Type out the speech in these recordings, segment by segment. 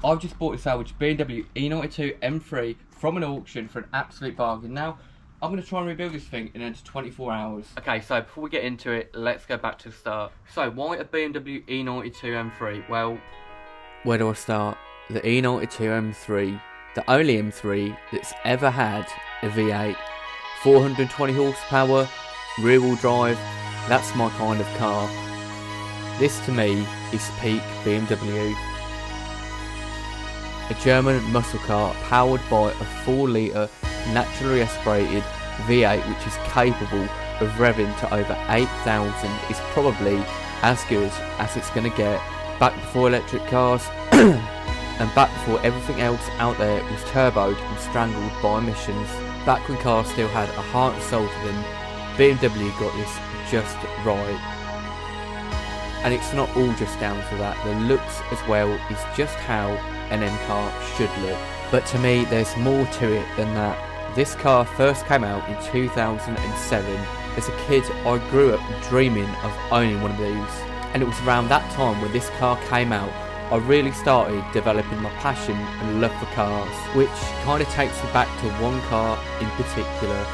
I've just bought a Salvage BMW E92 M3 from an auction for an absolute bargain. Now, I'm going to try and rebuild this thing in under 24 hours. Okay, so before we get into it, let's go back to the start. So, why a BMW E92 M3? Well, where do I start? The E92 M3, the only M3 that's ever had a V8, 420 horsepower, rear wheel drive, that's my kind of car. This to me is peak BMW. A German muscle car powered by a 4 litre naturally aspirated V8 which is capable of revving to over 8,000 is probably as good as it's going to get. Back before electric cars and back before everything else out there was turboed and strangled by emissions. Back when cars still had a heart and soul to them, BMW got this just right. And it's not all just down to that, the looks as well is just how an M car should look. But to me there's more to it than that. This car first came out in 2007. As a kid I grew up dreaming of owning one of these, and it was around that time when this car came out I really started developing my passion and love for cars, which kind of takes me back to one car in particular,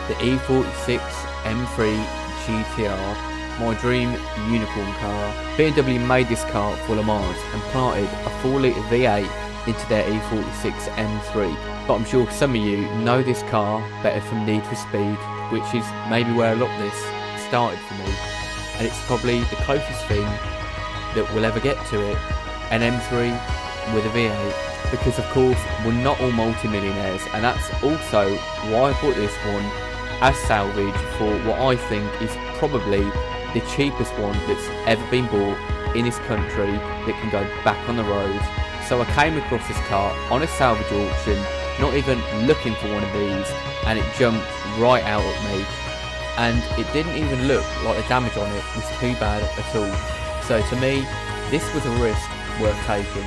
the E46 M3 GTR, my dream unicorn car. BMW made this car for Le Mans and planted a 4 litre V8 into their E46 M3, but I'm sure some of you know this car better from Need for Speed, which is maybe where a lot of this started for me, and it's probably the closest thing that we'll ever get to it, an M3 with a V8, because of course we're not all multi-millionaires, and that's also why I bought this one as salvage for what I think is probably the cheapest one that's ever been bought in this country that can go back on the road. So I came across this car on a salvage auction, not even looking for one of these, and it jumped right out at me, and it didn't even look like the damage on it was too bad at all. So to me this was a risk worth taking.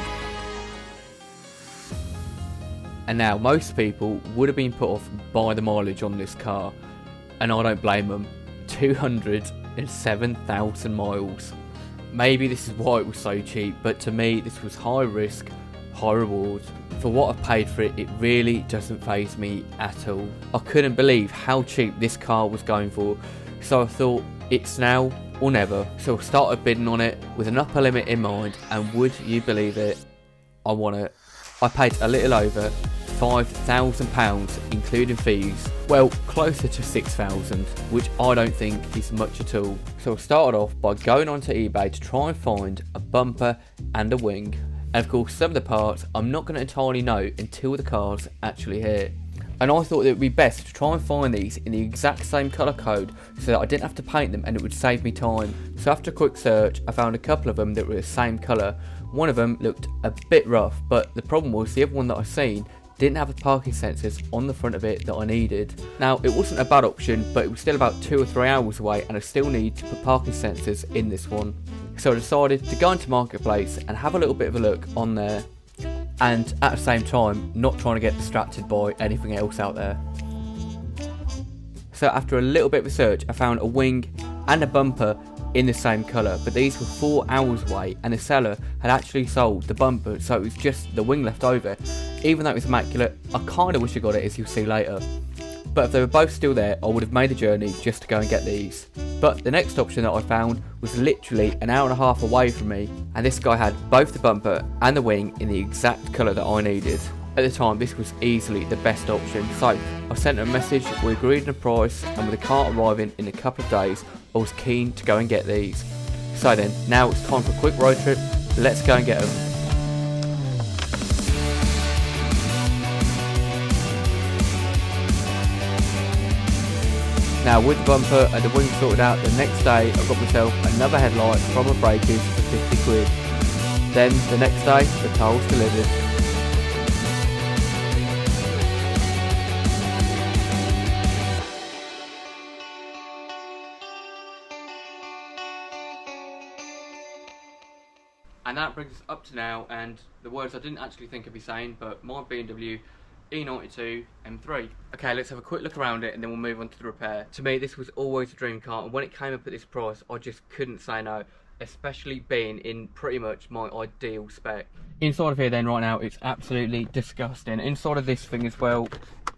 And now most people would have been put off by the mileage on this car, and I don't blame them. 207,000 miles. Maybe this is why it was so cheap, but to me this was high risk, high reward. For what I've paid for it, it really doesn't faze me at all. I couldn't believe how cheap this car was going for, so I thought it's now or never. So I started bidding on it with an upper limit in mind, and would you believe it, I won it. I paid a little over £5,000 including fees, well closer to 6,000, which I don't think is much at all. So I started off by going onto eBay to try and find a bumper and a wing, and of course some of the parts I'm not going to entirely know until the car's actually here. And I thought it would be best to try and find these in the exact same colour code so that I didn't have to paint them and it would save me time. So after a quick search I found a couple of them that were the same colour. One of them looked a bit rough, but the problem was the other one that I seen didn't have the parking sensors on the front of it that I needed. Now it wasn't a bad option, but it was still about 2 or 3 hours away and I still need to put parking sensors in this one. So I decided to go into Marketplace and have a little bit of a look on there, and at the same time not trying to get distracted by anything else out there. So after a little bit of research I found a wing and a bumper in the same colour, but these were 4 hours away and the seller had actually sold the bumper, so it was just the wing left over. Even though it was immaculate, I kind of wish I got it, as you'll see later. But if they were both still there I would have made the journey just to go and get these. But the next option that I found was literally an hour and a half away from me, and this guy had both the bumper and the wing in the exact colour that I needed. At the time this was easily the best option, so I sent him a message, we agreed on a price, and with the car arriving in a couple of days I was keen to go and get these. So then, now it's time for a quick road trip, let's go and get them. Now with the bumper and the wing sorted out, the next day I got myself another headlight from a breakers for 50 quid. Then the next day the car was delivered. And that brings us up to now, and the words I didn't actually think I'd be saying, but my BMW E92 M3. Okay, let's have a quick look around it and then we'll move on to the repair. To me this was always a dream car, and when it came up at this price I just couldn't say no. especially being in pretty much my ideal spec. Inside of here then right now, it's absolutely disgusting. Inside of this thing as well,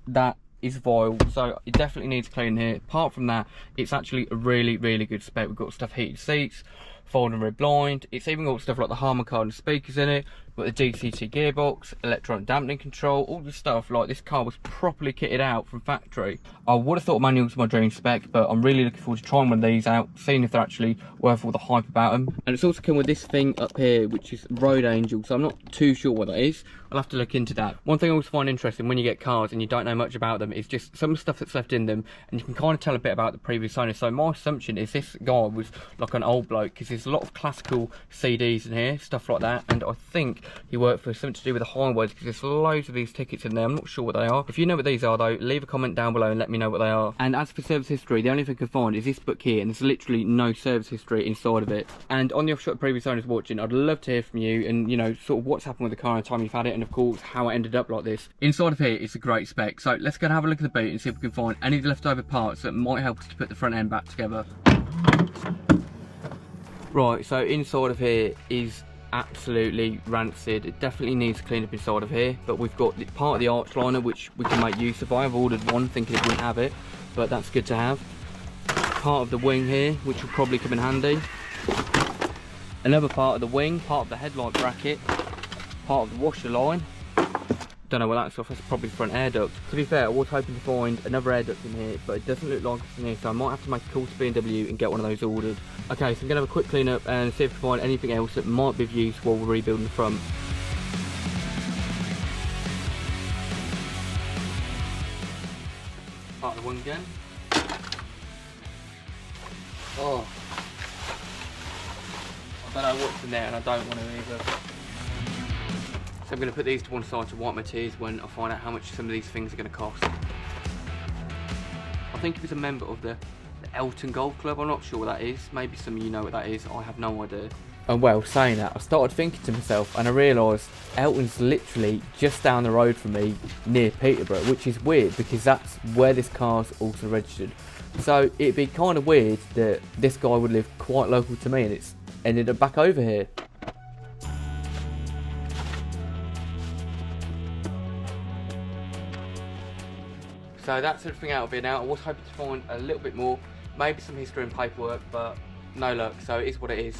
that is vile, so it definitely needs cleaning here. Apart from that, it's actually a really good spec. We've got stuff heated seats, folding rear blind, it's even got stuff like the Harman Kardon speakers in it, got the DCT gearbox, electronic dampening control, all the stuff. Like, this car was properly kitted out from factory. I would have thought manual was my dream spec, but I'm really looking forward to trying one of these out, seeing if they're actually worth all the hype about them. And it's also come with this thing up here, which is Road Angel, so I'm not too sure what that is. I'll have to look into that. One thing I always find interesting when you get cars and you don't know much about them is just some of the stuff that's left in them, and you can kind of tell a bit about the previous owner. So my assumption is this guy was like an old bloke, because there's a lot of classical CDs in here, stuff like that, and I think he worked for something to do with the highways, because there's loads of these tickets in there. I'm not sure what they are. If you know what these are though, leave a comment down below and let me know what they are. And as for service history, the only thing I can find is this book here, and there's literally no service history inside of it. And on the off-shot previous owners watching, I'd love to hear from you, and you know, sort of what's happened with the car in the time you've had it, and of course how it ended up like this. Inside of here is a great spec, so let's go and have a look at the boot and see if we can find any of the leftover parts that might help us to put the front end back together. Right, so inside of here is absolutely rancid. It definitely needs clean up inside of here, but we've got part of the arch liner which we can make use of. I've ordered one thinking it wouldn't have it, but that's good to have. Part of the wing here, which will probably come in handy. Another part of the wing, part of the headlight bracket, part of the washer line. Don't know what that's off, that's probably the front air duct. To be fair, I was hoping to find another air duct in here, but it doesn't look like it's in here, so I might have to make a call to BMW and get one of those ordered. Okay, so I'm going to have a quick clean up and see if we can find anything else that might be of use while we're rebuilding the front. Part of the wing again. Oh, I don't know what's in there, and I don't want to either. So I'm going to put these to one side to wipe my tears when I find out how much some of these things are going to cost. I think he was a member of the Elton Golf Club. I'm not sure what that is. Maybe some of you know what that is. I have no idea. And well, saying that, I started thinking to myself, and I realised Elton's literally just down the road from me near Peterborough, which is weird because that's where this car's also registered. So it'd be kind of weird that this guy would live quite local to me and it's ended up back over here. So that's everything out of here now. I was hoping to find a little bit more, maybe some history and paperwork, but no luck, so it is what it is.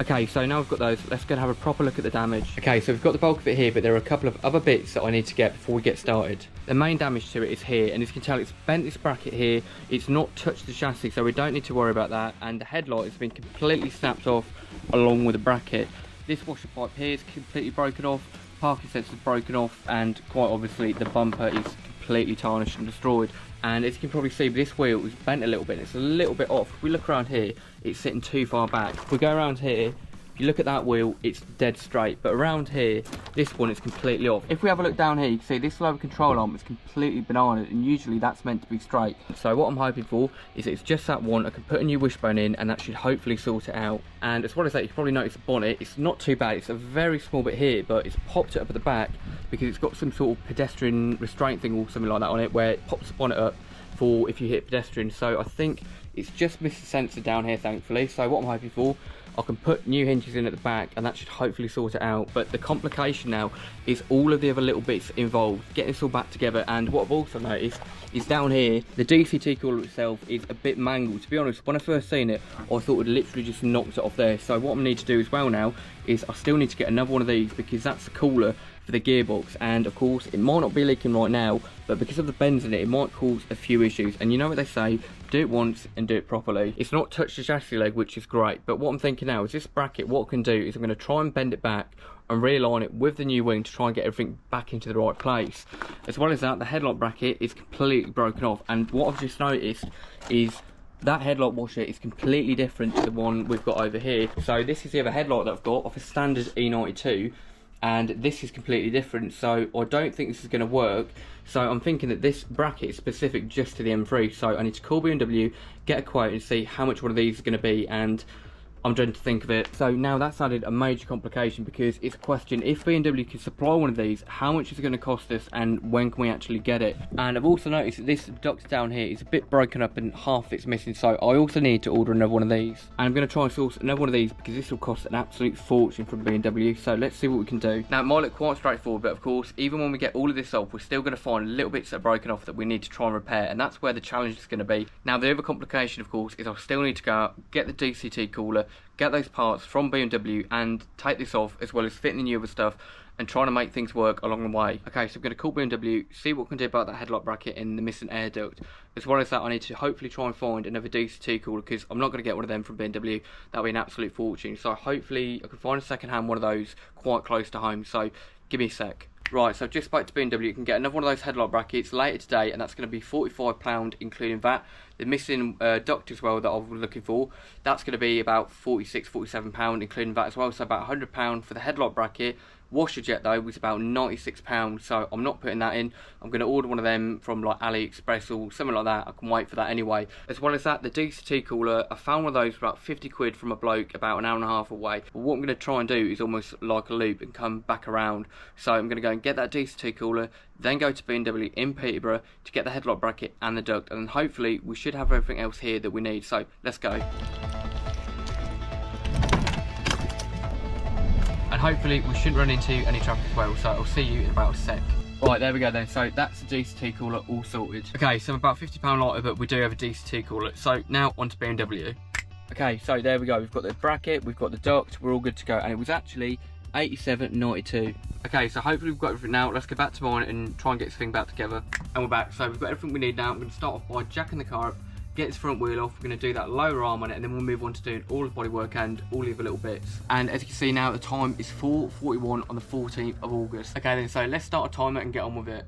Okay, so now we've got those, let's go and have a proper look at the damage. Okay, so we've got the bulk of it here, but there are a couple of other bits that I need to get before we get started. The main damage to it is here, and as you can tell, it's bent this bracket here. It's not touched the chassis, so we don't need to worry about that. And the headlight has been completely snapped off along with the bracket. This washer pipe here is completely broken off, parking sensor is broken off, and quite obviously the bumper is completely tarnished and destroyed. And as you can probably see, this wheel is bent a little bit, it's a little bit off. If we look around here, it's sitting too far back. If we go around here, if you look at that wheel, it's dead straight, but around here, this one is completely off. If we have a look down here, you can see this lower control arm is completely banana, and usually that's meant to be straight. So what I'm hoping for is it's just that one. I can put a new wishbone in, and that should hopefully sort it out. And as well as that, you can probably notice the bonnet, it's not too bad. It's a very small bit here, but it's popped it up at the back because it's got some sort of pedestrian restraint thing or something like that on it, where it pops the bonnet up for if you hit pedestrian. So I think it's just missed the sensor down here, thankfully. So what I'm hoping for, I can put new hinges in at the back, and that should hopefully sort it out. But the complication now is all of the other little bits involved, getting this all back together. And what I've also noticed is down here, the DCT cooler itself is a bit mangled. To be honest, when I first seen it, I thought it literally just knocked it off there. So what I need to do as well now is I still need to get another one of these, because that's the cooler for the gearbox. And of course, it might not be leaking right now, but because of the bends in it, it might cause a few issues. And you know what they say, do it once and do it properly. It's not touched the chassis leg, which is great, but what I'm thinking now is this bracket, what I can do is I'm going to try and bend it back and realign it with the new wing to try and get everything back into the right place. As well as that, the headlight bracket is completely broken off, and what I've just noticed is that headlight washer is completely different to the one we've got over here. So this is the other headlight that I've got off a standard E92, and this is completely different, so I don't think this is going to work. So I'm thinking that this bracket is specific just to the M3, so I need to call BMW, get a quote and see how much one of these is going to be. And I'm dreading to think of it. So now that's added a major complication, because it's a question, if BMW can supply one of these, how much is it going to cost us and when can we actually get it? And I've also noticed that this duct down here is a bit broken up and half of it's missing, so I also need to order another one of these. And I'm going to try and source another one of these because this will cost an absolute fortune from BMW, so let's see what we can do. Now it might look quite straightforward, but of course even when we get all of this off, we're still going to find little bits that are broken off that we need to try and repair, and that's where the challenge is going to be. Now the other complication of course is I still need to go out, get the DCT cooler, get those parts from BMW and take this off, as well as fitting the new other stuff and trying to make things work along the way. Okay, so I'm going to call BMW, see what we can do about that headlight bracket and the missing air duct. As well as that, I need to hopefully try and find another DCT cooler, because I'm not going to get one of them from BMW. That'll be an absolute fortune. So hopefully I can find a second hand one of those quite close to home. So give me a sec. Right, so I've just spoke to BMW. You can get another one of those headlight brackets later today, and that's going to be £45 including that. The missing duct as well that I was looking for, that's going to be about £46, £47 including that as well, so about £100 for the headlight bracket. Washer jet though was about £96, so I'm not putting that in. I'm going to order one of them from like AliExpress or something like that. I can wait for that anyway. As well as that, the DCT cooler, I found one of those for about 50 quid from a bloke about an hour and a half away. But what I'm going to try and do is almost like a loop and come back around. So I'm going to go and get that DCT cooler, then go to BMW in Peterborough to get the headlight bracket and the duct, and then hopefully we should have everything else here that we need. So let's go. And hopefully we shouldn't run into any traffic as well, so I'll see you in about a sec. Right, there we go then, so that's the DCT cooler all sorted. Okay, so I'm about £50 lighter, but we do have a DCT cooler. So now onto BMW. Okay, so there we go, we've got the bracket, we've got the duct, we're all good to go, and it was actually £87.92. Okay, so hopefully we've got everything now. Let's go back to mine and try and get this thing back together. And we're back, so we've got everything we need now. I'm going to start off by jacking the car up, get its front wheel off. We're going to do that lower arm on it, and then we'll move on to doing all the bodywork and all the other little bits. And as you can see now, the time is 4:41 on the 14th of August. Okay then, so let's start a timer and get on with it.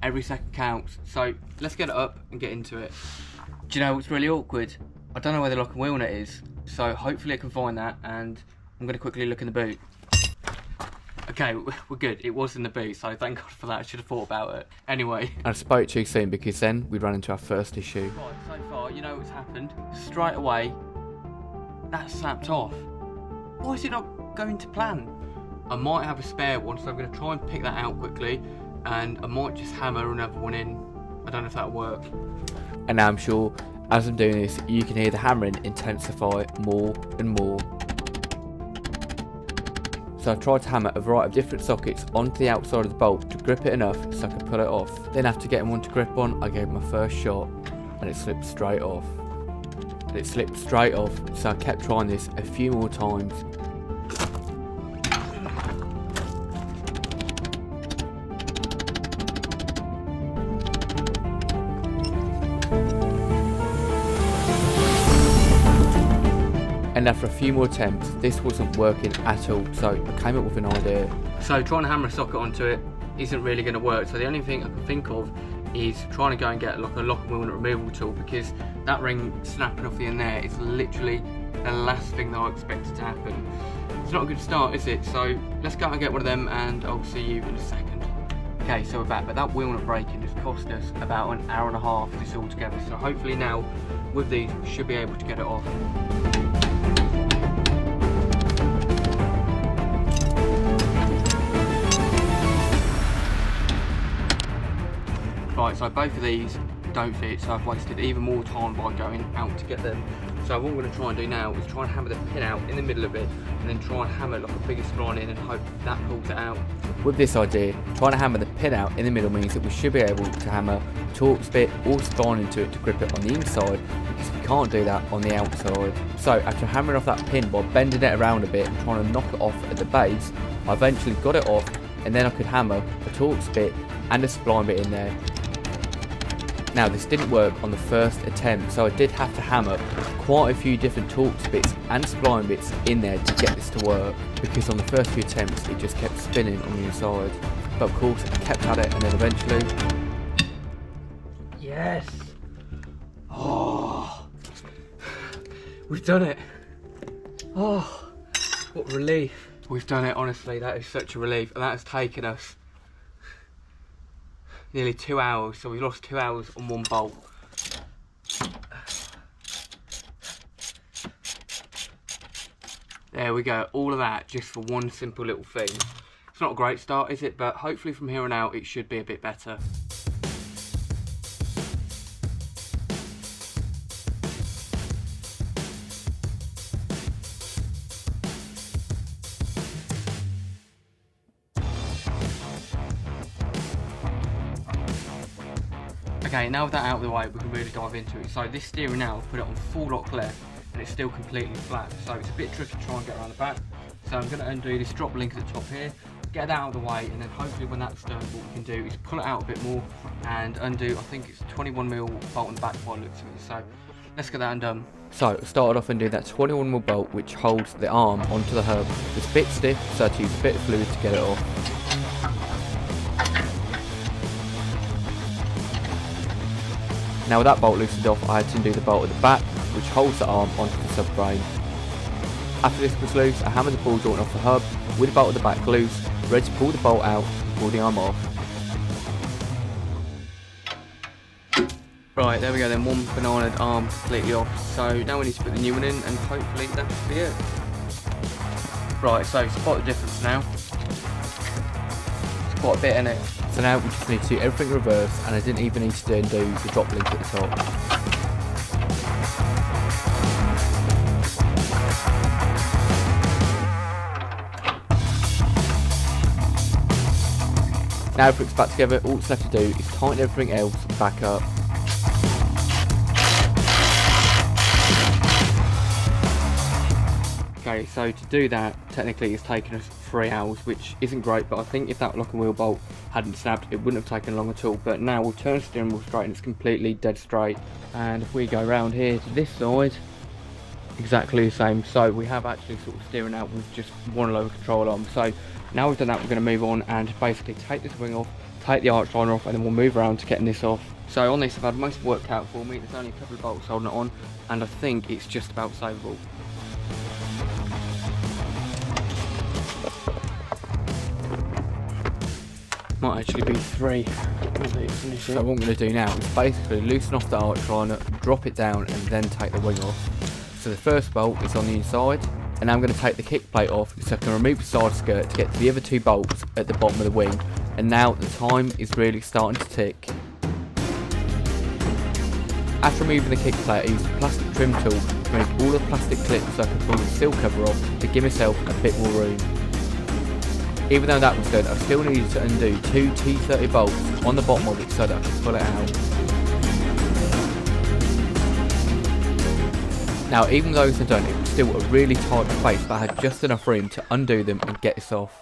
Every second counts, so let's get it up and get into it. Do you know what's really awkward? I don't know where the lock and wheel nut is, so hopefully I can find that, and I'm going to quickly look in the boot. Okay, we're good. It was in the boot, so thank God for that. I should have thought about it. Anyway. I spoke too soon, because then we ran into our first issue. Right, so far, you know what's happened. Straight away, that snapped off. Why is it not going to plan? I might have a spare one, so I'm going to try and pick that out quickly, and I might just hammer another one in. I don't know if that'll work. And now I'm sure, as I'm doing this, you can hear the hammering intensify more and more. So I've tried to hammer a variety of different sockets onto the outside of the bolt to grip it enough so I can pull it off. Then after getting one to grip on, I gave my first shot and it slipped straight off. And it slipped straight off, so I kept trying this a few more times. And after a few more attempts, this wasn't working at all, so I came up with an idea. So trying to hammer a socket onto it isn't really going to work, so the only thing I can think of is trying to go and get like a lock and wheel nut removal tool, because that ring snapping off the end there is literally the last thing that I expected to happen. It's not a good start, is it? So let's go and get one of them, and I'll see you in a second. Okay, so we're back, but that wheel nut breaking has cost us about an hour and a half this all together, so hopefully now with these we should be able to get it off. Right, so both of these don't fit, so I've wasted even more time by going out to get them. So what I'm going to try and do now is try and hammer the pin out in the middle of it, and then try and hammer like a bigger spline in and hope that pulls it out. With this idea, trying to hammer the pin out in the middle means that we should be able to hammer a Torx bit or spline into it to grip it on the inside, because we can't do that on the outside. So after hammering off that pin by bending it around a bit and trying to knock it off at the base, I eventually got it off, and then I could hammer a Torx bit and a spline bit in there. Now this didn't work on the first attempt, so I did have to hammer quite a few different Torx bits and spline bits in there to get this to work, because on the first few attempts it just kept spinning on the inside. But of course I kept at it, and then eventually... Yes! Oh! We've done it! Oh! What relief! We've done it, honestly, that is such a relief, and that has taken us nearly 2 hours, so we've lost 2 hours on one bolt. There we go, all of that just for one simple little thing. It's not a great start, is it? But hopefully from here on out it should be a bit better. Okay, now with that out of the way, we can really dive into it. So this steering now, I've put it on full lock left, and it's still completely flat. So it's a bit tricky to try and get around the back. So I'm going to undo this drop link at the top here, get that out of the way, and then hopefully when that's done, what we can do is pull it out a bit more and undo, I think it's a 21mm bolt on the back by the looks of it. So let's get that undone. So I started off undoing that 21mm bolt which holds the arm onto the hub. It's a bit stiff, so I had to use a bit of fluid to get it off. Now with that bolt loosened off, I had to undo the bolt at the back, which holds the arm onto the subframe. After this was loose, I hammered the ball joint off the hub, with the bolt at the back loose, ready to pull the bolt out and pull the arm off. Right, there we go then, one banana arm completely off. So now we need to put the new one in, and hopefully that should be it. Right, so spot the difference now. It's quite a bit in it. So now we just need to do everything in reverse, and I didn't even need to undo the drop link at the top. Now everything's back together, all that's left to do is tighten everything else back up. Okay, so to do that, technically it's taken us 3 hours, which isn't great, but I think if that lock and wheel bolt hadn't snapped, it wouldn't have taken long at all. But now we'll turn the steering wheel straight and it's completely dead straight. And if we go around here to this side, exactly the same. So we have actually sort of steering out with just one lower control arm. So now we've done that, we're going to move on and basically take this wing off, take the arch liner off, and then we'll move around to getting this off. So on this I've had most worked out for me. There's only a couple of bolts holding it on, and I think it's just about savable. Might actually be 3. So what I'm going to do now is basically loosen off the arch liner, drop it down, and then take the wing off. So the first bolt is on the inside, and now I'm going to take the kick plate off so I can remove the side skirt to get to the other 2 bolts at the bottom of the wing. And now the time is really starting to tick. After removing the kick plate, I used a plastic trim tool to remove all the plastic clips so I can pull the seal cover off to give myself a bit more room. Even though that was done, I still needed to undo 2 T30 bolts on the bottom of it so that I could pull it out. Now even though those are done, it was still a really tight space, but I had just enough room to undo them and get this off.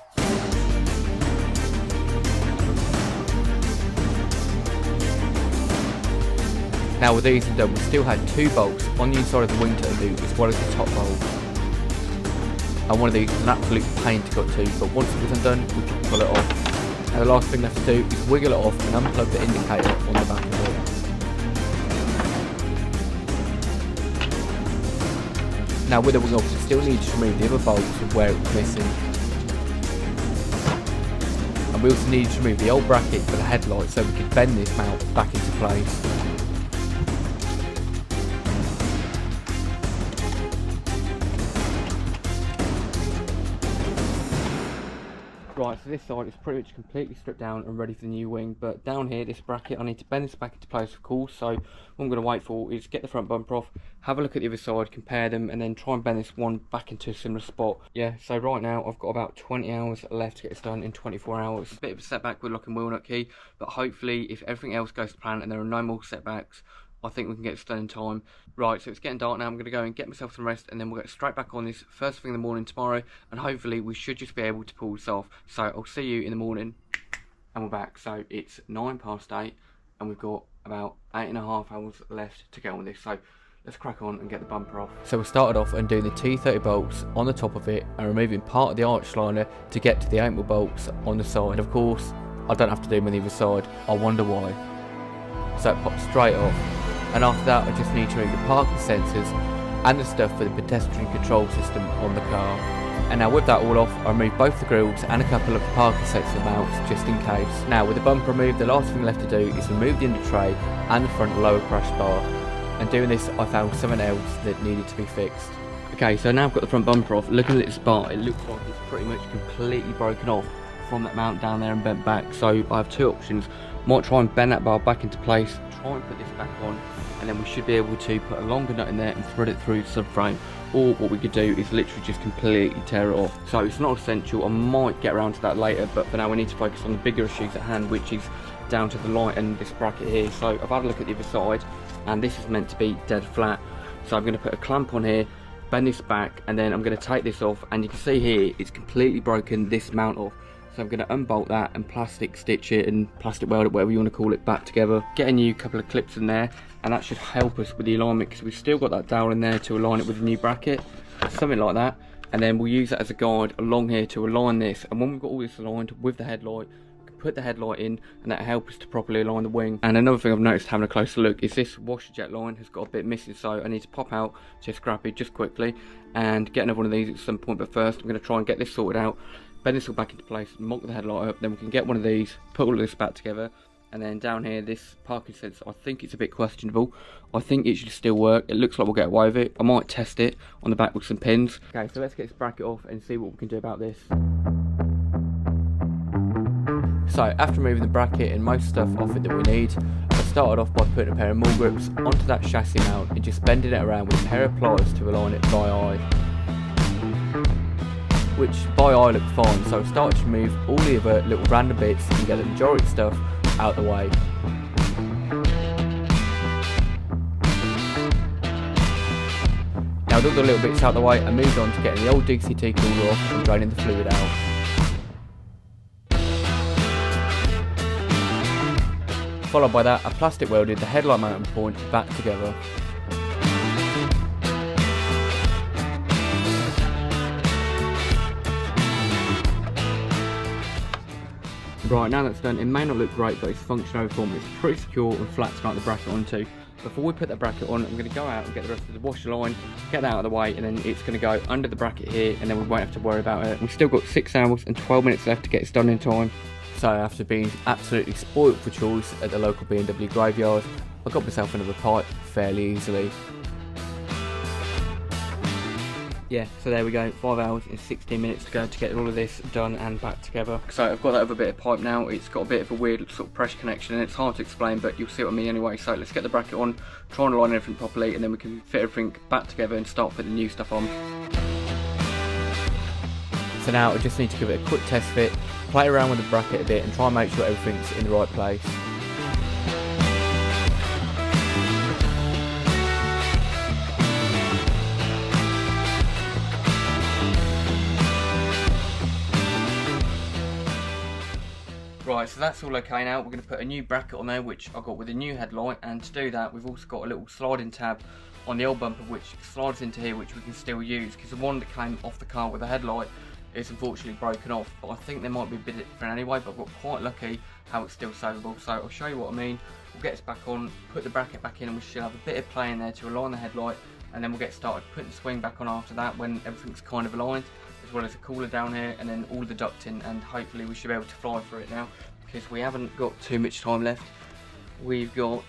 Now with these done, we still had 2 bolts on the inside of the wing to undo as well as the top bolt. And one of these was an absolute pain to get to, but once it was undone, we could pull it off. Now the last thing left to do is wiggle it off and unplug the indicator on the back of it. Now with the wing off, we still need to remove the other bolts of where it was missing. And we also needed to remove the old bracket for the headlight so we could bend this mount back into place. Right, so this side is pretty much completely stripped down and ready for the new wing, but down here, this bracket, I need to bend this back into place of course, so what I'm going to wait for is get the front bumper off, have a look at the other side, compare them, and then try and bend this one back into a similar spot. Yeah, so right now I've got about 20 hours left to get this done in 24 hours. Bit of a setback with lock and wheel nut key, but hopefully if everything else goes to plan and there are no more setbacks, I think we can get this done in time. Right, so it's getting dark now. I'm going to go and get myself some rest, and then we'll get straight back on this first thing in the morning tomorrow, and hopefully we should just be able to pull this off. So I'll see you in the morning, and we're back. So it's 8:09, and we've got about 8.5 hours left to get on with this. So let's crack on and get the bumper off. So we started off undoing the T30 bolts on the top of it and removing part of the arch liner to get to the 8mm bolts on the side. Of course, I don't have to do them on the other side. I wonder why. So it pops straight off. And after that I just need to remove the parking sensors and the stuff for the pedestrian control system on the car. And now with that all off, I removed both the grills and a couple of the parking sensor mounts just in case. Now with the bumper removed, the last thing left to do is remove the under tray and the front lower crash bar. And doing this I found something else that needed to be fixed. Okay, so now I've got the front bumper off. Looking at this bar, it looks like it's pretty much completely broken off from that mount down there and bent back. So I have two options. Might try and bend that bar back into place, try and put this back on, and then we should be able to put a longer nut in there and thread it through the subframe. Or what we could do is literally just completely tear it off. So it's not essential. I might get around to that later, but for now we need to focus on the bigger issues at hand, which is down to the light and this bracket here. So I've had a look at the other side, and this is meant to be dead flat. So I'm going to put a clamp on here, bend this back, and then I'm going to take this off, and you can see here it's completely broken this mount off. So I'm going to unbolt that and plastic stitch it and plastic weld it, whatever you want to call it, back together. Get a new couple of clips in there, and that should help us with the alignment, because we've still got that dowel in there to align it with the new bracket, something like that. And then we'll use that as a guide along here to align this, and when we've got all this aligned with the headlight, we can put the headlight in, and that'll help us to properly align the wing. And another thing I've noticed having a closer look is this washer jet line has got a bit missing, so I need to pop out to Scrappy just quickly and get another one of these at some point. But first I'm going to try and get this sorted out, bend this all back into place, mock the headlight up, then we can get one of these, put all of this back together. And then down here, this parking sensor, I think it's a bit questionable. I think it should still work. It looks like we'll get away with it. I might test it on the back with some pins. Okay, so let's get this bracket off and see what we can do about this. So after removing the bracket and most stuff off it that we need, I started off by putting a pair of mall grips onto that chassis mount and just bending it around with a pair of pliers to align it by eye. Which by eye looked fine, so I started to remove all the other little random bits and get the majority of stuff out of the way. Now with all the little bits out of the way, I moved on to getting the old DCT cooler off and draining the fluid out. Followed by that, I plastic welded the headlight mounting point back together. Right, now that's done, it may not look great, but it's function over form. It's pretty secure and flat to mount the bracket onto. Before we put that bracket on, I'm going to go out and get the rest of the washer line, get that out of the way, and then it's going to go under the bracket here, and then we won't have to worry about it. We've still got 6 hours and 12 minutes left to get this done in time. So after being absolutely spoilt for choice at the local BMW graveyard, I got myself another pipe fairly easily. Yeah, so there we go, 5 hours and 16 minutes to go to get all of this done and back together. So I've got that other bit of pipe now. It's got a bit of a weird sort of pressure connection, and it's hard to explain, but you'll see what I mean anyway. So let's get the bracket on, try and align everything properly, and then we can fit everything back together and start putting the new stuff on. So now I just need to give it a quick test fit, play around with the bracket a bit and try and make sure everything's in the right place. Right, so that's all okay now. We're going to put a new bracket on there, which I got with a new headlight, and to do that we've also got a little sliding tab on the old bumper which slides into here, which we can still use, because the one that came off the car with the headlight is unfortunately broken off, but I think there might be a bit different anyway, but I got quite lucky how it's still savable. So I'll show you what I mean. We'll get this back on, put the bracket back in, and we should have a bit of play in there to align the headlight, and then we'll get started putting the swing back on after that when everything's kind of aligned, as well as a cooler down here, and then all the ducting, and hopefully we should be able to fly through it now, because we haven't got too much time left. We've got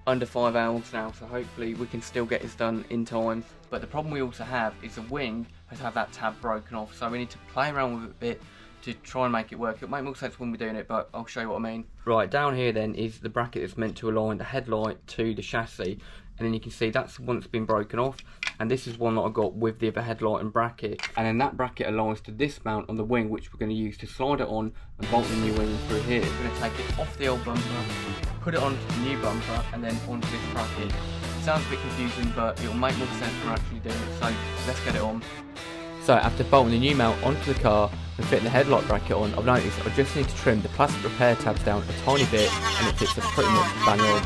under 5 hours now, so hopefully we can still get this done in time. But the problem we also have is the wing has had that tab broken off, so we need to play around with it a bit to try and make it work. It'll make more sense when we're doing it, but I'll show you what I mean. Right, down here then is the bracket that's meant to align the headlight to the chassis, and then you can see that's the one that's been broken off, and this is one that I got with the other headlight and bracket, and then that bracket aligns to this mount on the wing, which we're going to use to slide it on and bolt the new wing through here. We're going to take it off the old bumper, put it onto the new bumper, and then onto this bracket. It sounds a bit confusing, but it'll make more sense when we're actually doing it, so let's get it on. So after bolting the new mount onto the car and fitting the headlight bracket on, I've noticed I just need to trim the plastic repair tabs down a tiny bit, and it fits it pretty much bang on.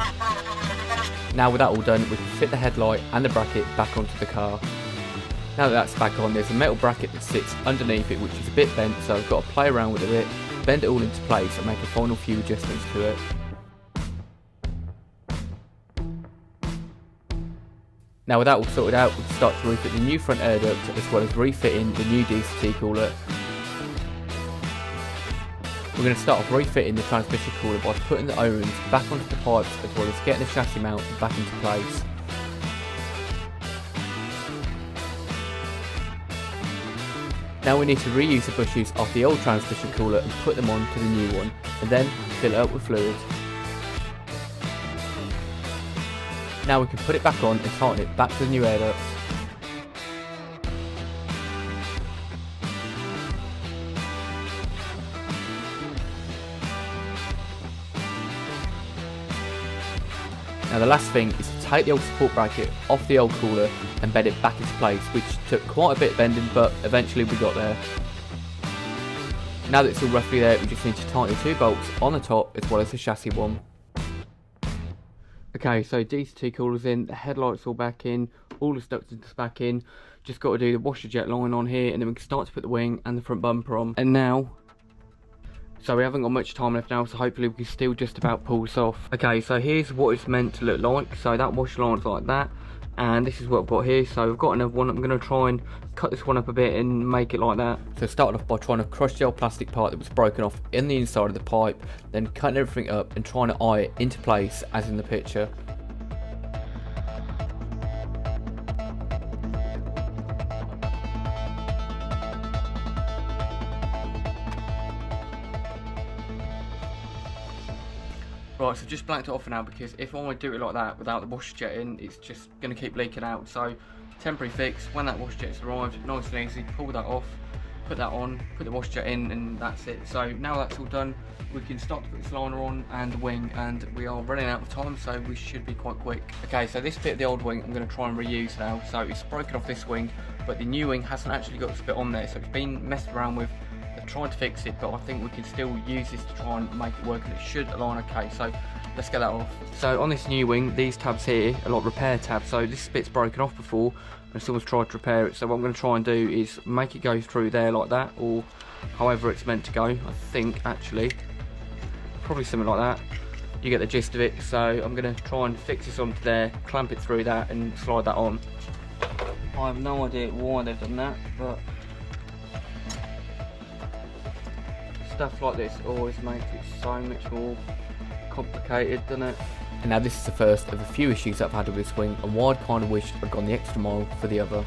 Now with that all done, we can fit the headlight and the bracket back onto the car. Now that that's back on, there's a metal bracket that sits underneath it which is a bit bent, so I've got to play around with it a bit, bend it all into place and make a final few adjustments to it. Now with that all sorted out, we can start to refit the new front air duct as well as refitting the new DCT cooler. We're going to start off refitting the transmission cooler by putting the O-rings back onto the pipes as well as getting the chassis mount back into place. Now we need to reuse the bushes off the old transmission cooler and put them on to the new one, and then fill it up with fluid. Now we can put it back on and tighten it back to the new air duct. Now the last thing is to take the old support bracket off the old cooler and bed it back into place, which took quite a bit of bending, but eventually we got there. Now that it's all roughly there, we just need to tighten the two bolts on the top as well as the chassis one. Okay, so DC2 cooler's in, the headlights all back in, all the ducts back in, just got to do the washer jet line on here, and then we can start to put the wing and the front bumper on. And now, so we haven't got much time left now, so hopefully we can still just about pull this off. Okay, so here's what it's meant to look like. So that washer line's like that, and this is what I've got here. So I've got another one. I'm going to try and cut this one up a bit and make it like that. So I started off by trying to crush the old plastic part that was broken off in the inside of the pipe, then cutting everything up and trying to eye it into place as in the picture. Right, so just blanked it off for now, because if I want to do it like that without the washer jet in, it's just going to keep leaking out. So temporary fix, when that washer jet's arrived, nice and easy, pull that off, put that on, put the washer jet in, and that's it. So now that's all done, we can start to put this liner on and the wing, and we are running out of time, so we should be quite quick. Okay, so this bit of the old wing I'm going to try and reuse now. So it's broken off this wing, but the new wing hasn't actually got this bit on there, so it's been messed around with. They've tried to fix it, but I think we can still use this to try and make it work, and it should align okay. So let's get that off. So on this new wing, these tabs here are like repair tabs. So this bit's broken off before, and someone's tried to repair it. So what I'm going to try and do is make it go through there like that, or however it's meant to go. I think actually, probably something like that. You get the gist of it. So I'm going to try and fix this onto there, clamp it through that, and slide that on. I have no idea why they've done that, but stuff like this always makes it so much more complicated, doesn't it? And now this is the first of a few issues I've had with this wing, and why I'd kind of wished I'd gone the extra mile for the other.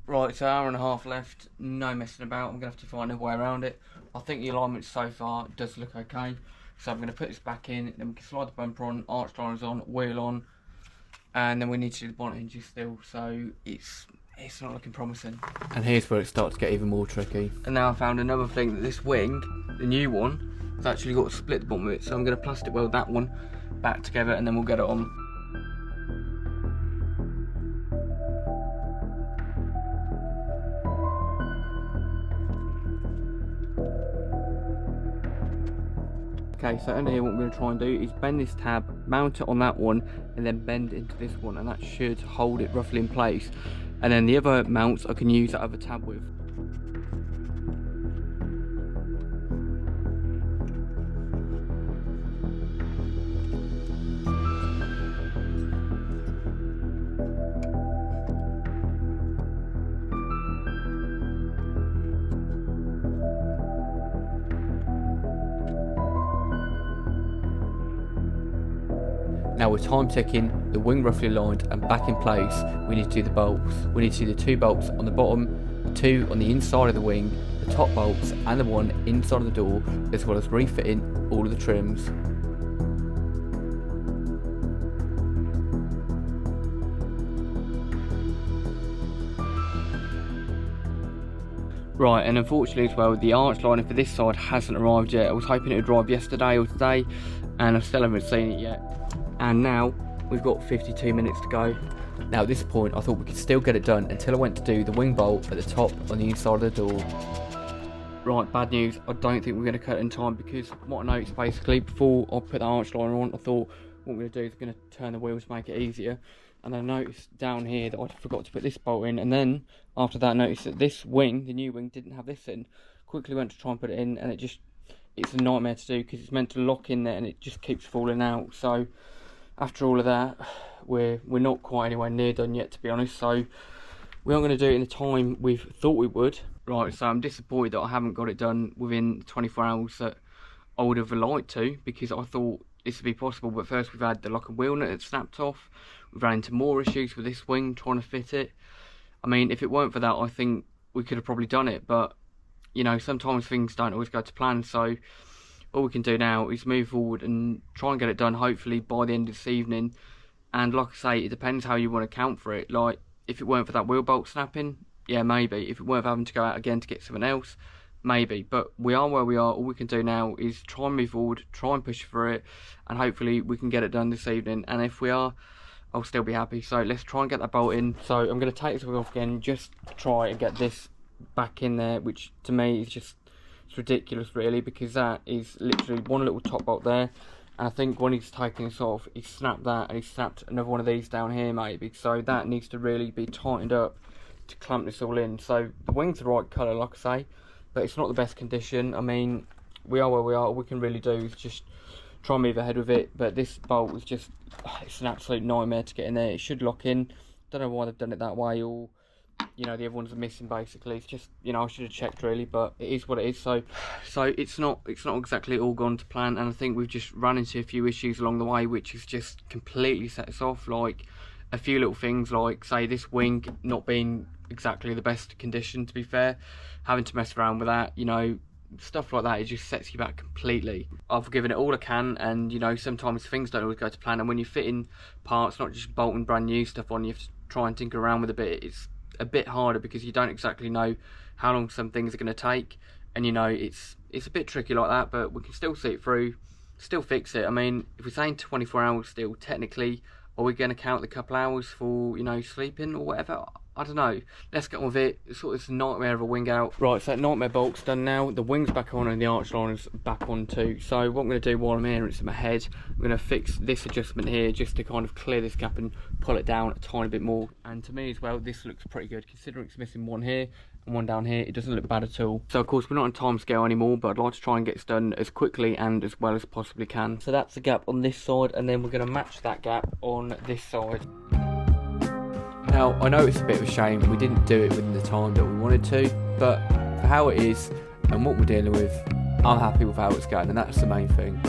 Right, so hour and a half left, no messing about. I'm going to have to find a way around it. I think the alignment so far does look okay. So I'm going to put this back in, then we can slide the bumper on, arch liners on, wheel on, and then we need to do the bonnet hinges still, so it's not looking promising. And here's where it starts to get even more tricky. And now I found another thing, that this wing, the new one, has actually got to split the bottom of it, so I'm going to plastic weld that one back together, and then we'll get it on. Okay, so under here what I'm going to try and do is bend this tab, mount it on that one, and then bend into this one, and that should hold it roughly in place. And then the other mounts I can use that other tab with. Now with time ticking, the wing roughly aligned and back in place, we need to do the bolts. We need to do the two bolts on the bottom, the two on the inside of the wing, the top bolts and the one inside of the door, as well as refitting all of the trims. Right, and unfortunately as well, the arch lining for this side hasn't arrived yet. I was hoping it would arrive yesterday or today, and I still haven't seen it yet. And now we've got 52 minutes to go. Now at this point I thought we could still get it done until I went to do the wing bolt at the top on the inside of the door. Right, bad news, I don't think we're going to cut it in time, because what I noticed basically before I put the arch liner on, I thought what I'm going to do is I'm going to turn the wheels to make it easier, and I noticed down here that I forgot to put this bolt in, and then after that I noticed that this wing, the new wing, didn't have this in. Quickly went to try and put it in, and it's a nightmare to do, because it's meant to lock in there and it just keeps falling out. So after all of that, we're not quite anywhere near done yet, to be honest, so we aren't going to do it in the time we've thought we would. Right, so I'm disappointed that I haven't got it done within 24 hours that I would have liked to, because I thought this would be possible, but first we've had the lock and wheel nut that snapped off. We've ran into more issues with this wing trying to fit it. I mean, if it weren't for that, I think we could have probably done it, but you know, sometimes things don't always go to plan, so all we can do now is move forward and try and get it done, hopefully by the end of this evening. And like I say, it depends how you want to account for it. Like, if it weren't for that wheel bolt snapping, yeah, maybe. If it weren't for having to go out again to get something else, maybe. But we are where we are. All we can do now is try and move forward, try and push for it, and hopefully we can get it done this evening. And if we are, I'll still be happy. So let's try and get that bolt in. So I'm going to take this wheel off again, just to try and get this back in there, which to me is just, it's ridiculous really, because that is literally one little top bolt there, and I think when he's taking this off, he snapped that, and he snapped another one of these down here maybe, so that needs to really be tightened up to clamp this all in. So the wing's the right colour, like I say, but it's not the best condition. I mean, we are where we are. All we can really do is just try and move ahead with it, but this bolt is just, it's an absolute nightmare to get in there. It should lock in. Don't know why they've done it that way, or you know, the other ones are missing basically. It's just, you know, I should have checked really, but it is what it is. So it's not exactly all gone to plan, and I think we've just run into a few issues along the way which has just completely set us off. Like a few little things, like say this wing not being exactly the best condition, to be fair, having to mess around with that, you know, stuff like that, it just sets you back completely. I've given it all I can, and you know, sometimes things don't always go to plan, and when you're fitting parts, not just bolting brand new stuff on, you have to try and tinker around with a bit. It's a bit harder because you don't exactly know how long some things are going to take, and you know, it's a bit tricky like that, but we can still see it through, still fix it. I mean, if we're saying 24 hours still, technically, are we going to count the couple hours for, you know, sleeping or whatever? I don't know. Let's get on with it. It's sort of this nightmare of a wing out. Right, so that nightmare bolt's done now. The wing's back on and the arch liner's back on too. So what I'm going to do while I'm here, it's in my head, I'm going to fix this adjustment here just to kind of clear this gap and pull it down a tiny bit more. And to me as well, this looks pretty good considering it's missing one here and one down here. It doesn't look bad at all. So of course we're not on time scale anymore, but I'd like to try and get this done as quickly and as well as possibly can. So that's the gap on this side, and then we're going to match that gap on this side. Now, I know it's a bit of a shame we didn't do it within the time that we wanted to, but for how it is and what we're dealing with, I'm happy with how it's going, and that's the main thing.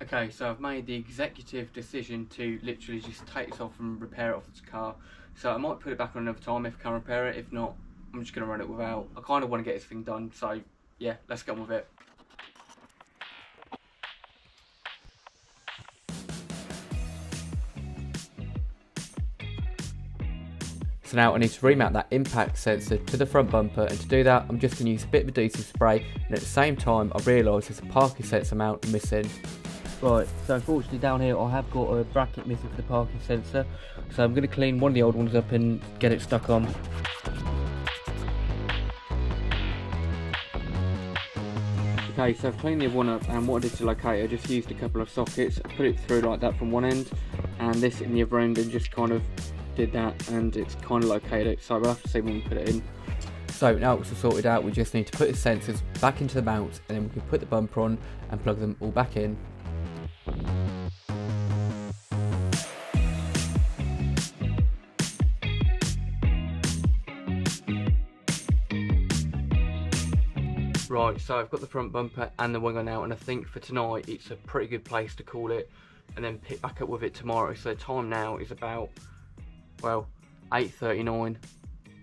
Okay, so I've made the executive decision to literally just take this off and repair it off this car. So I might put it back on another time if I can repair it. If not, I'm just going to run it without. I kind of want to get this thing done, so yeah, let's get on with it. So now I need to remount that impact sensor to the front bumper, and to do that I'm just going to use a bit of adhesive spray, and at the same time I realise there's a parking sensor mount missing. Right, so unfortunately down here I have got a bracket missing for the parking sensor, so I'm going to clean one of the old ones up and get it stuck on. Okay, so I've cleaned the other one up, and what I did to locate it, I just used a couple of sockets, I put it through like that from one end and this in the other end, and just kind of did that, and it's kind of located it, so we'll have to see when we put it in. So now it's all sorted out, we just need to put the sensors back into the mounts, and then we can put the bumper on and plug them all back in. Right, so I've got the front bumper and the wing on now, and I think for tonight it's a pretty good place to call it and then pick back up with it tomorrow. So the time now is about, well, 8:39,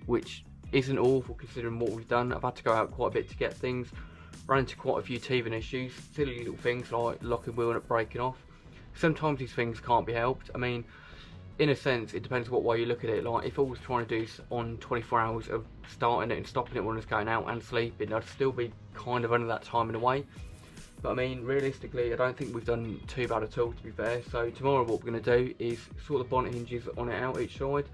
which isn't awful considering what we've done. I've had to go out quite a bit to get things, run into quite a few teething issues, silly little things like locking wheel nut breaking off. Sometimes these things can't be helped. I mean, in a sense, it depends what way you look at it. Like, if I was trying to do this on 24 hours of starting it and stopping it when it's going out and sleeping, I'd still be kind of under that time in a way. But I mean, realistically, I don't think we've done too bad at all, to be fair. So tomorrow what we're going to do is sort the bonnet hinges on it out each side.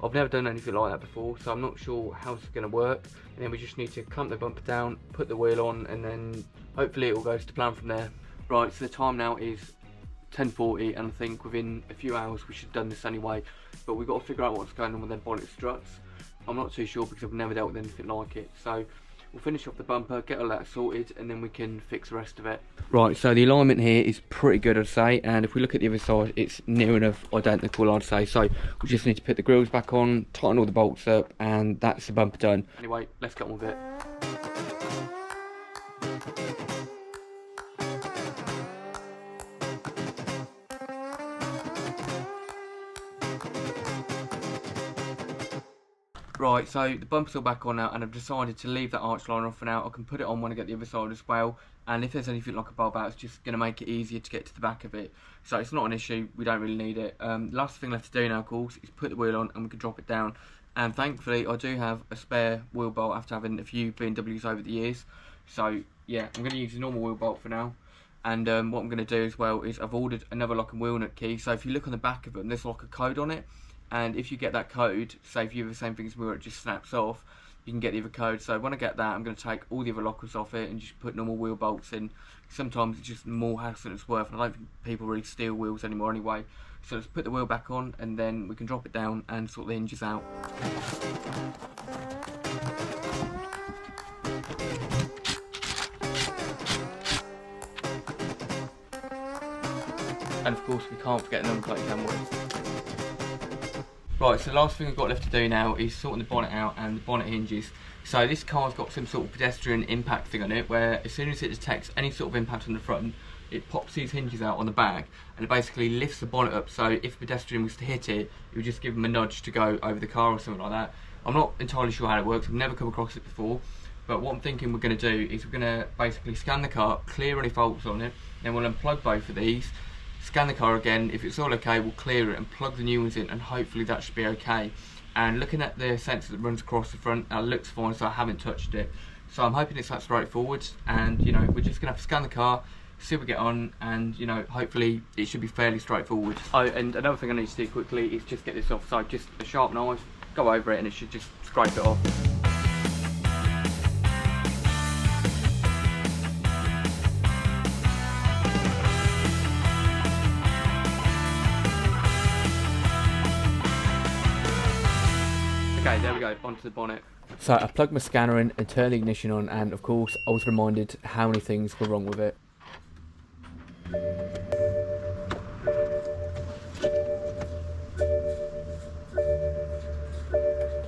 I've never done anything like that before, so I'm not sure how it's going to work. And then we just need to clamp the bumper down, put the wheel on, and then hopefully it all goes to plan from there. Right, so the time now is 10:40, and I think within a few hours we should have done this anyway, but we've got to figure out what's going on with them bonnet struts. I'm not too sure because I've never dealt with anything like it, so we'll finish off the bumper, get all that sorted, and then we can fix the rest of it. Right, so the alignment here is pretty good, I'd say, and if we look at the other side, it's near enough identical, I'd say. So we just need to put the grills back on, tighten all the bolts up, and that's the bumper done. Anyway, let's get on with it. Right, so the bumper's all back on now, and I've decided to leave that arch liner off for now. I can put it on when I get the other side as well, and if there's anything like a bulb out, it's just going to make it easier to get to the back of it. So it's not an issue, we don't really need it. Last thing left to do now, of course, is put the wheel on and we can drop it down. And thankfully, I do have a spare wheel bolt after having a few BMWs over the years. So yeah, I'm going to use a normal wheel bolt for now. And what I'm going to do as well is I've ordered another lock and wheel nut key. So if you look on the back of them, there's like a code on it. And if you get that code, say if you have the same thing as me where it just snaps off, you can get the other code. So when I get that, I'm going to take all the other lockers off it and just put normal wheel bolts in. Sometimes it's just more hassle than it's worth, and I don't think people really steal wheels anymore anyway. So let's put the wheel back on, and then we can drop it down and sort the hinges out. And of course we can't forget the number plate, can we? Right, so the last thing we've got left to do now is sorting the bonnet out and the bonnet hinges. So this car's got some sort of pedestrian impact thing on it, where as soon as it detects any sort of impact on the front, it pops these hinges out on the back, and it basically lifts the bonnet up, so if a pedestrian was to hit it, it would just give them a nudge to go over the car or something like that. I'm not entirely sure how it works, I've never come across it before, but what I'm thinking we're going to do is we're going to basically scan the car, clear any faults on it, then we'll unplug both of these, scan the car again. If it's all okay, we'll clear it and plug the new ones in, and hopefully that should be okay. And looking at the sensor that runs across the front, that looks fine, so I haven't touched it. So I'm hoping it's that straightforward, and you know, we're just gonna have to scan the car, see what we get on, and you know, hopefully it should be fairly straightforward. Oh, and another thing I need to do quickly is just get this off. So just a sharp knife, go over it, and it should just scrape it off. Okay, there we go, onto the bonnet. So I plugged my scanner in and turned the ignition on, and of course I was reminded how many things were wrong with it.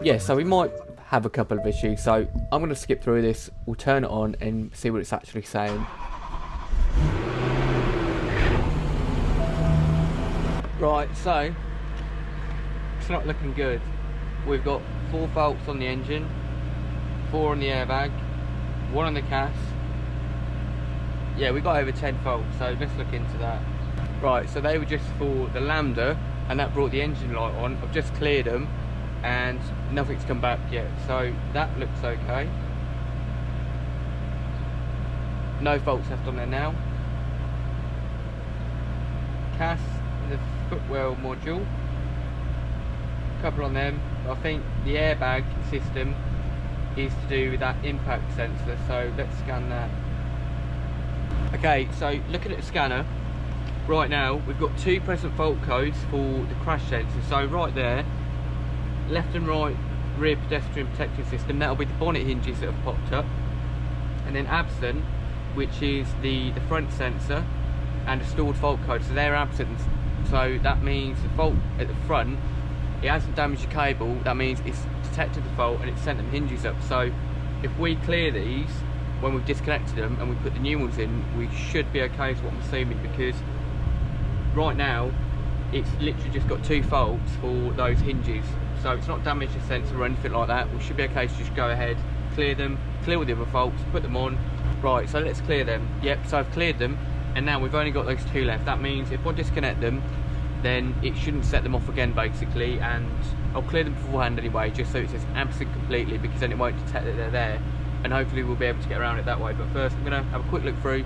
Yeah, so we might have a couple of issues, so I'm going to skip through this, we'll turn it on and see what it's actually saying. Right, so it's not looking good. We've got 4 faults on the engine, 4 on the airbag, 1 on the CAS. Yeah, we got over 10 faults, so let's look into that. Right, so they were just for the lambda, and that brought the engine light on. I've just cleared them, and nothing's come back yet, so that looks okay. No faults left on there now. CAS, the footwell module, couple on them. I think the airbag system is to do with that impact sensor, so let's scan that. Okay, so looking at the scanner right now, we've got 2 present fault codes for the crash sensor. So right there, left and right rear pedestrian protection system, that'll be the bonnet hinges that have popped up, and then absent, which is the front sensor, and a stored fault code, so they're absent. So that means the fault at the front, it hasn't damaged the cable, that means it's detected the fault and it's sent them hinges up. So if we clear these when we've disconnected them and we put the new ones in, we should be okay, is what I'm assuming, because right now it's literally just got 2 faults for those hinges, so it's not damaged the sensor or anything like that. We should be okay to just go ahead, clear them, clear all the other faults, put them on. Right, so let's clear them. Yep, so I've cleared them, and now we've only got those 2 left. That means if I disconnect them, then it shouldn't set them off again basically, and I'll clear them beforehand anyway, just so it says absent completely, because then it won't detect that they're there, and hopefully we'll be able to get around it that way. But first I'm going to have a quick look through,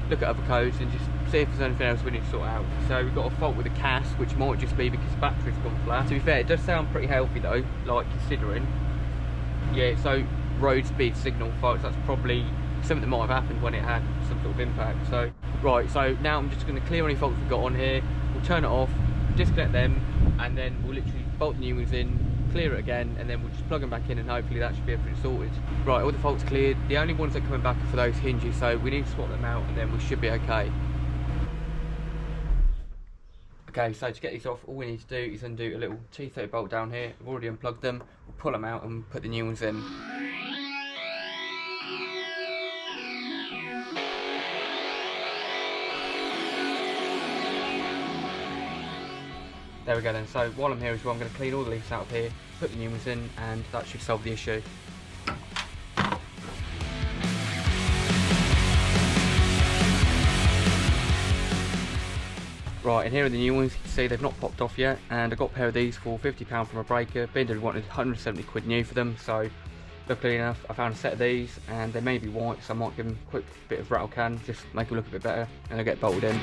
look at other codes, and just see if there's anything else we need to sort out. So we've got a fault with the CAS, which might just be because the battery's gone flat. To be fair, it does sound pretty healthy though, like considering. Yeah, so road speed signal faults, that's probably something that might have happened when it had some sort of impact. So right, so now I'm just going to clear any faults we've got on here, we'll turn it off, disconnect them, and then we'll literally bolt the new ones in, clear it again, and then we'll just plug them back in, and hopefully that should be everything sorted. Right, all the faults cleared. The only ones that are coming back are for those hinges, so we need to swap them out and then we should be okay. Okay, so to get these off, all we need to do is undo a little T30 bolt down here. I've already unplugged them. We'll pull them out and put the new ones in. There we go then. So while I'm here as well, I'm going to clean all the leaks out of here, put the new ones in, and that should solve the issue. Right, and here are the new ones. You can see they've not popped off yet, and I got a pair of these for £50 from a breaker. BMW wanted 170 quid new for them, so luckily enough I found a set of these, and they may be white, so I might give them a quick bit of rattle can, just make them look a bit better, and they'll get bolted in.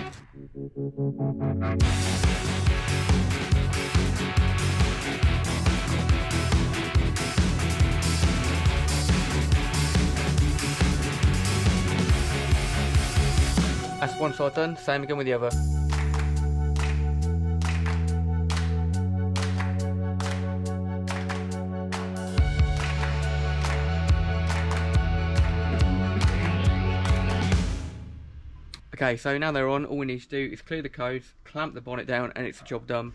That's one side done, same again with the other. Okay, so now they're on, all we need to do is clear the codes, clamp the bonnet down, and it's a job done.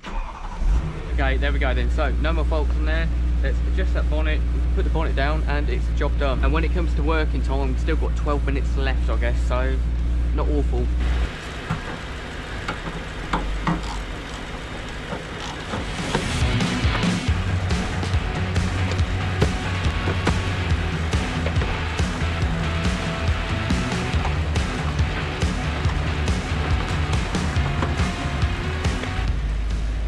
Okay, there we go then. So, no more bolts on there. Let's adjust that bonnet, put the bonnet down, and it's a job done. And when it comes to working time, we've still got 12 minutes left, I guess, so not awful.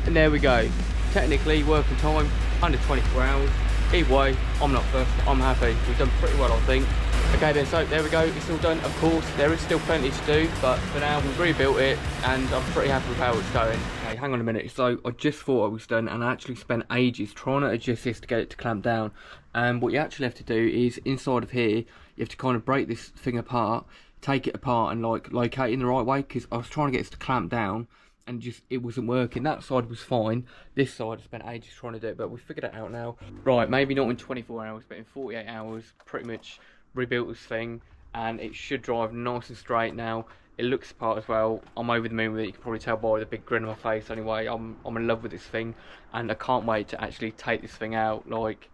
And there we go. Technically working time under 24 hours. Either way, I'm not fussed, I'm happy. We've done pretty well, I think. Okay then, so there we go, it's all done. Of course, there is still plenty to do, but for now we've rebuilt it and I'm pretty happy with how it's going. Okay, hang on a minute. So I just thought I was done, and I actually spent ages trying to adjust this to get it to clamp down. And what you actually have to do is, inside of here, you have to kind of break this thing apart, take it apart and like locate it in the right way, because I was trying to get this to clamp down and just it wasn't working. That side was fine, this side I spent ages trying to do it, but we figured it out now. Right, maybe not in 24 hours, but in 48 hours pretty much rebuilt this thing, and it should drive nice and straight now. It looks the part as well. I'm over the moon with it, you can probably tell by the big grin on my face. Anyway, I'm in love with this thing, and I can't wait to actually take this thing out. Like,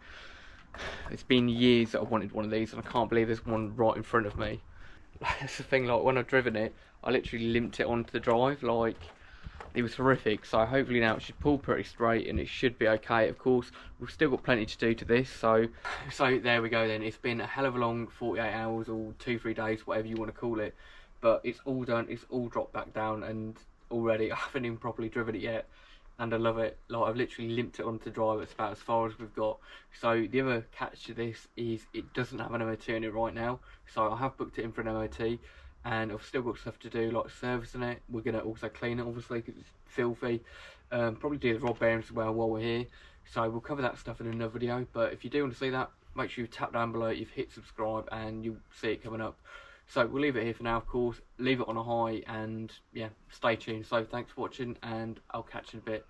it's been years that I've wanted one of these, and I can't believe there's one right in front of me. That's the thing, like when I've driven it, I literally limped it onto the drive, like it was horrific. So hopefully now it should pull pretty straight and it should be okay. Of course, we've still got plenty to do to this, so there we go then. It's been a hell of a long 48 hours or 2-3 days, whatever you want to call it, but it's all done, it's all dropped back down, and already I haven't even properly driven it yet, and I love it. Like, I've literally limped it onto the drive. It's about as far as we've got. So the other catch to this is it doesn't have an MOT in it right now, so I have booked it in for an MOT, and I've still got stuff to do, like servicing it. We're going to also clean it, obviously, because it's filthy. Probably do the rod bearings as well while we're here, so we'll cover that stuff in another video. But if you do want to see that, make sure you tap down below, you've hit subscribe, and you'll see it coming up. So we'll leave it here for now, of course, leave it on a high, and yeah, stay tuned. So thanks for watching, and I'll catch you in a bit.